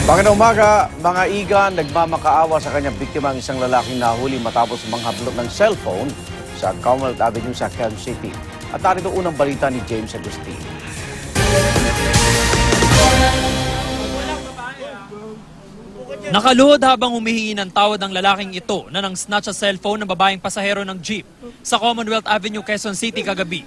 Magandang umaga, mga igan, nagmamakaawa sa kanyang biktima ang isang lalaking nahuli matapos manghablot ng cellphone sa Commonwealth Avenue sa Quezon City. At narito unang balita ni James Agustin. Nakaluhod habang humihingi ng tawad ang lalaking ito na nang snatch sa cellphone ng babaeng pasahero ng jeep sa Commonwealth Avenue, Quezon City kagabi.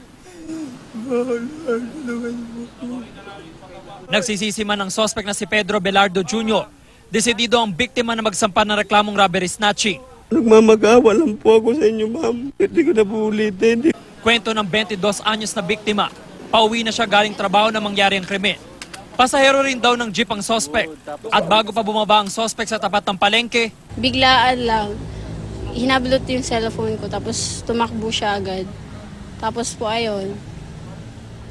Nagsisisi man ang suspect na si Pedro Belardo Jr. Desidido ang biktima na magsampa ng reklamong robbery snatching. Nagmamagawa lang po ako sa inyo, ma'am. Hindi ko na po ulitin. Kwento ng 22 anyos na biktima, pauwi na siya galing trabaho na mangyari ang krimen. Pasahero rin daw ng jeep ang suspect. At bago pa bumaba ang suspect sa tapat ng palengke, biglaan lang, hinablot yung cellphone ko tapos tumakbo siya agad. Tapos po ayun,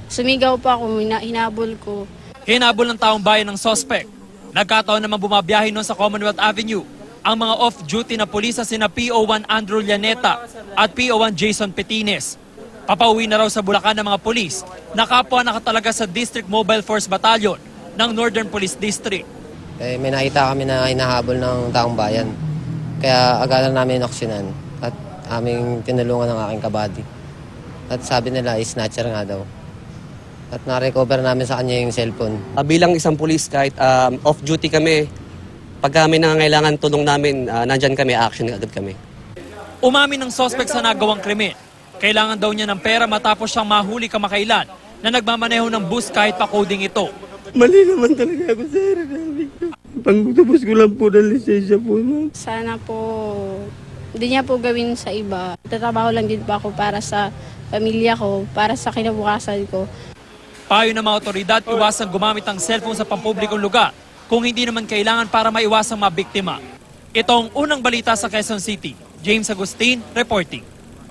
sumigaw pa ako, hinabol ko. hinabol ng taong bayan ng suspect. Nagkataon naman bumabiyahe noon sa Commonwealth Avenue ang mga off-duty na pulis na sina PO1 Andrew Llaneta at PO1 Jason Petines. Papauwi na raw sa Bulacan ng mga pulis na kapwa nakatalaga sa District Mobile Force Battalion ng Northern Police District. May nakita kami na hinahabol ng taong bayan. Kaya agaran namin inaksyonan at aming tinulungan ng aking kabady. At sabi nila, snatcher nga daw. At na-recover namin sa kanya yung cellphone. Bilang isang pulis, kahit off-duty kami, pag may nangangailangan tulong namin, nandyan kami, action agad kami. Umamin ng suspect sa nagawang krimen. Kailangan daw niya ng pera matapos siyang mahuli kamakailan na nagmamaneho ng bus kahit pa coding ito. Mali naman talaga ako, sir. Pangtubos ko lang po ng lisensya po, ma'am. Sana po, hindi niya po gawin sa iba. Tatrabaho lang din po ako para sa pamilya ko, para sa kinabukasan ko. Payo ng mga otoridad, iwasang gumamit ng cellphone sa pampublikong lugar kung hindi naman kailangan para maiwasang mabiktima. Ito ang unang balita sa Quezon City. James Agustin, reporting.